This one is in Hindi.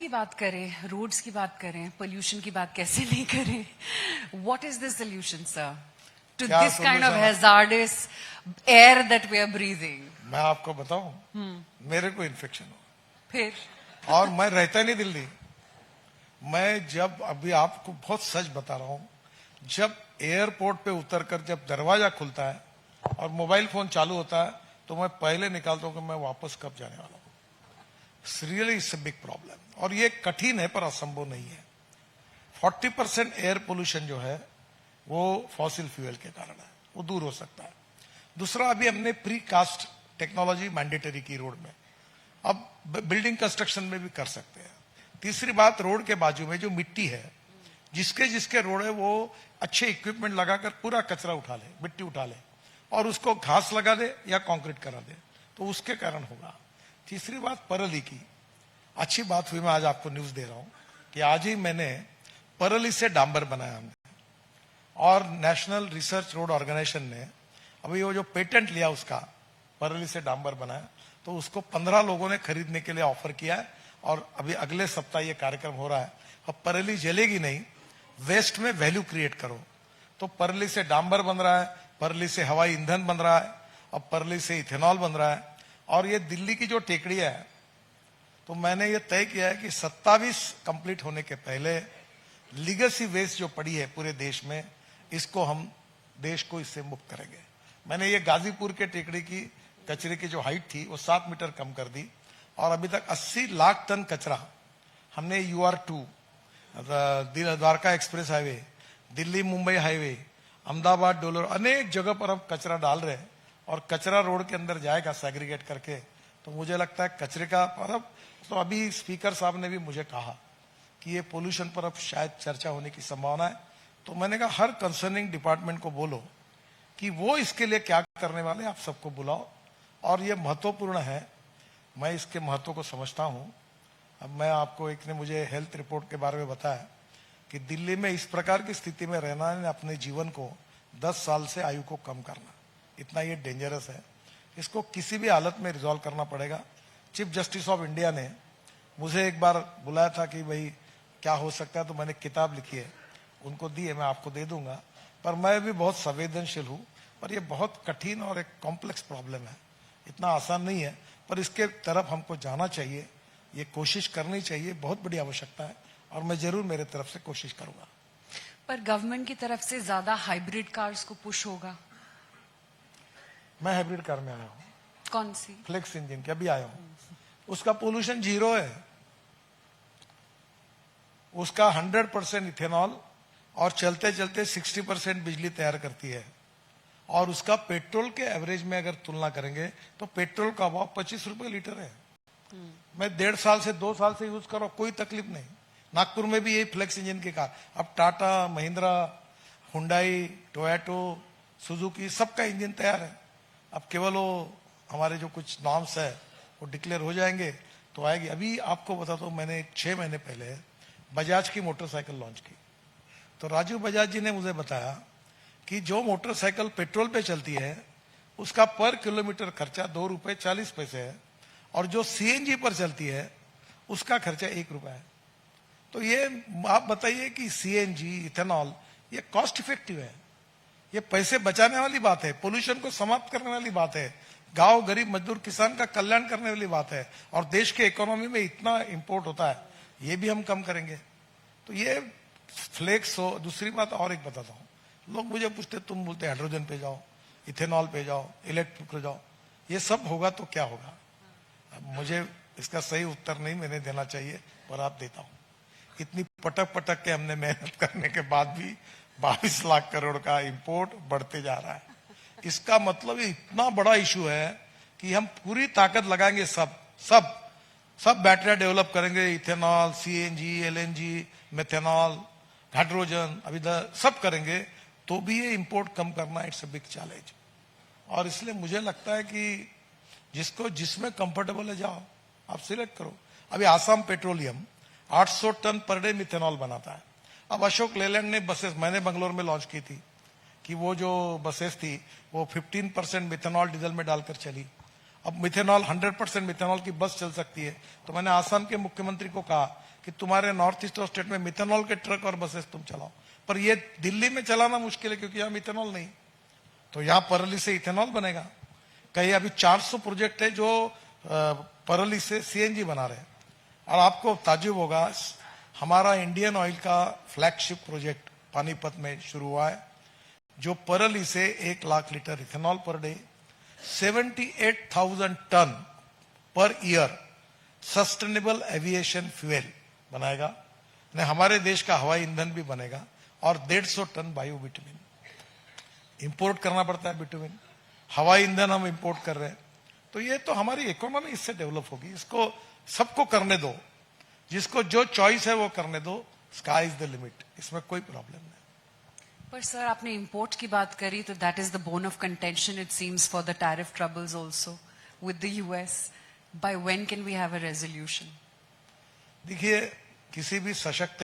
की बात करें, रोड्स की बात करें, पोल्यूशन की बात कैसे नहीं करें? What is the solution sir to this kind of hazardous air that we are breathing? मैं आपको बताऊं, मेरे को इन्फेक्शन हो फिर और मैं रहता नहीं दिल्ली। मैं जब अभी आपको बहुत सच बता रहा हूं, जब एयरपोर्ट पे उतरकर जब दरवाजा खुलता है और मोबाइल फोन चालू होता है तो मैं पहले निकालता हूं कि मैं वापस कब जाने वाला हूं। Really it's a big problem और ये कठिन है पर असंभव नहीं है। 40% एयर पोल्यूशन जो है वो फॉसिल फ्यूल के कारण है, वो दूर हो सकता है। दूसरा, अभी हमने प्री कास्ट टेक्नोलॉजी मैंडेटरी की रोड में, अब बिल्डिंग कंस्ट्रक्शन में भी कर सकते हैं। तीसरी बात, रोड के बाजू में जो मिट्टी है, जिसके जिसके रोड है वो अच्छे इक्विपमेंट लगाकर पूरा कचरा उठा ले, मिट्टी उठा ले और उसको घास लगा दे या कंक्रीट करा दे, तो उसके कारण होगा। तीसरी बात, परली की अच्छी बात हुई, मैं आज आपको न्यूज दे रहा हूं कि आज ही मैंने परली से डांबर बनाया हमने, और नेशनल रिसर्च रोड ऑर्गेनाइजेशन ने अभी वो जो पेटेंट लिया उसका, परली से डांबर बनाया, तो उसको 15 लोगों ने खरीदने के लिए ऑफर किया है और अभी अगले सप्ताह ये कार्यक्रम हो रहा है। अब परली जलेगी नहीं, वेस्ट में वैल्यू क्रिएट करो। तो परली से डांबर बन रहा है, परली से हवाई ईंधन बन रहा है, अब परली से इथेनॉल बन रहा है। और ये दिल्ली की जो टेकड़ियां है, तो मैंने ये तय किया है कि 27 कंप्लीट होने के पहले लीगेसी वेस्ट जो पड़ी है पूरे देश में, इसको हम देश को इससे मुक्त करेंगे। मैंने ये गाजीपुर के टेकड़ी की कचरे की जो हाइट थी वो 7 मीटर कम कर दी और अभी तक 80 लाख टन कचरा हमने UR2, Dwarka express highway, Delhi Mumbai highway, Ahmedabad dolour, अनेक जगह पर अब कचरा डाल रहे हैं और कचरा रोड के अंदर जाएगा सेग्रीगेट करके। तो मुझे लगता है कचरे का पर अब, तो अभी स्पीकर साहब ने भी मुझे कहा कि ये पोल्यूशन पर अब शायद चर्चा होने की संभावना है। तो मैंने कहा हर कंसर्निंग डिपार्टमेंट को बोलो कि वो इसके लिए क्या करने वाले, आप सबको बुलाओ। और ये महत्वपूर्ण है, मैं इसके महत्व को समझता हूं। अब मैं आपको, एक ने मुझे हेल्थ रिपोर्ट के बारे में बताया कि दिल्ली में इस प्रकार की स्थिति में रहना है, अपने जीवन को 10 साल से आयु को कम करना, इतना ये डेंजरस है। इसको किसी भी हालत में रिजॉल्व करना पड़ेगा। चीफ जस्टिस ऑफ इंडिया ने मुझे एक बार बुलाया था कि भाई क्या हो सकता है, तो मैंने किताब लिखी है, उनको दी है, मैं आपको दे दूंगा। पर मैं भी बहुत संवेदनशील हूं, पर ये बहुत कठिन और एक कॉम्प्लेक्स प्रॉब्लम है, इतना आसान नहीं है, पर इसके तरफ हमको जाना चाहिए, ये कोशिश करनी चाहिए, बहुत बड़ी आवश्यकता है और मैं जरूर मेरे तरफ से कोशिश करूंगा। पर गवर्नमेंट की तरफ से ज्यादा हाइब्रिड कार्स को पुश होगा। मैं हाइब्रिड कार में आया हूँ। कौन सी? फ्लेक्स इंजन की, अभी आया हूँ। उसका पोल्यूशन 0 है, उसका 100% इथेनॉल और चलते चलते 60% बिजली तैयार करती है। और उसका पेट्रोल के एवरेज में अगर तुलना करेंगे तो पेट्रोल का भाव 25 रुपए लीटर है। मैं 1.5 साल से 2 साल से यूज कर रहा हूं, कोई तकलीफ नहीं। नागपुर में भी यही फ्लेक्स इंजन की कार, अब Tata, Mahindra, Hyundai, Toyota, Suzuki, सबका इंजन तैयार है। अब केवल वो हमारे जो कुछ नॉर्म्स है वो डिक्लेयर हो जाएंगे तो आएगी। अभी आपको बताता हूं, मैंने 6 महीने पहले बजाज की मोटरसाइकिल लॉन्च की, तो राजू बजाज जी ने मुझे बताया कि जो मोटरसाइकिल पेट्रोल पे चलती है उसका पर किलोमीटर खर्चा 2 रुपए 40 पैसे है और जो CNG पर चलती है उसका खर्चा 1 रुपया है। तो ये आप बताइए कि CNG, इथेनॉल, ये कॉस्ट इफेक्टिव है, ये पैसे बचाने वाली बात है, पोल्यूशन को समाप्त करने वाली बात है, गांव, गरीब, मजदूर, किसान का कल्याण करने वाली बात है। और देश के इकोनॉमी में इतना इंपोर्ट होता है, ये भी हम कम करेंगे। तो ये फ्लेक्स हो। दूसरी बात और एक बताता हूँ, लोग मुझे पूछते, तुम बोलते हाइड्रोजन पे जाओ, इथेनॉल पे जाओ, इलेक्ट्रिक पे जाओ, ये सब होगा तो क्या होगा? अब मुझे इसका सही उत्तर नहीं मैंने देना चाहिए, पर आप देता हूं। इतनी पटक पटक के हमने मेहनत करने के बाद भी 22 लाख करोड़ का इंपोर्ट बढ़ते जा रहा है। इसका मतलब इतना बड़ा इशू है कि हम पूरी ताकत लगाएंगे, सब बैटरियां डेवलप करेंगे, ethanol, CNG, LNG, methanol, hydrogen, अभी सब करेंगे, तो भी ये इंपोर्ट कम करना इट्स अ बिग चैलेंज। और इसलिए मुझे लगता है कि जिसको जिसमें कंफर्टेबल है जाओ, आप सिलेक्ट करो। अभी Assam petroleum 800 ton per day methanol बनाता है। अब अशोक लेलैंड ने बसेस, मैंने बंगलोर में लॉन्च की थी, कि वो जो बसेस थी वो 15% मिथेनॉल डीजल में डालकर चली। अब मिथेनॉल 100% मिथेनॉल की बस चल सकती है। तो मैंने आसाम के मुख्यमंत्री को कहा कि तुम्हारे नॉर्थ ईस्ट स्टेट में मिथेनॉल के ट्रक और बसेस तुम चलाओ, पर ये दिल्ली में चलाना मुश्किल है क्योंकि यहाँ मिथेनॉल नहीं। तो यहाँ परली से इथेनॉल बनेगा। कहीं अभी 400 प्रोजेक्ट है जो परली से सीएनजी बना रहे हैं। और आपको ताज्जुब होगा, हमारा इंडियन ऑयल का फ्लैगशिप प्रोजेक्ट पानीपत में शुरू हुआ है, जो परली से 1 lakh litre ethanol per day, 78,000 ton per year sustainable aviation fuel बनाएगा, ने हमारे देश का हवाई ईंधन भी बनेगा, और 150 टन बायो बिटुमिन। इंपोर्ट करना पड़ता है बिटुमिन, हवाई ईंधन हम इंपोर्ट कर रहे हैं। तो ये तो हमारी इकोनॉमी इससे डेवलप होगी। इसको सबको करने दो, जिसको जो चॉइस है वो करने दो। स्काई इज द लिमिट, इसमें कोई प्रॉब्लम नहीं। पर सर आपने इंपोर्ट की बात करी तो that is the bone of contention it seems for the tariff troubles also with the US. By when can we have a resolution? देखिए, किसी भी सशक्त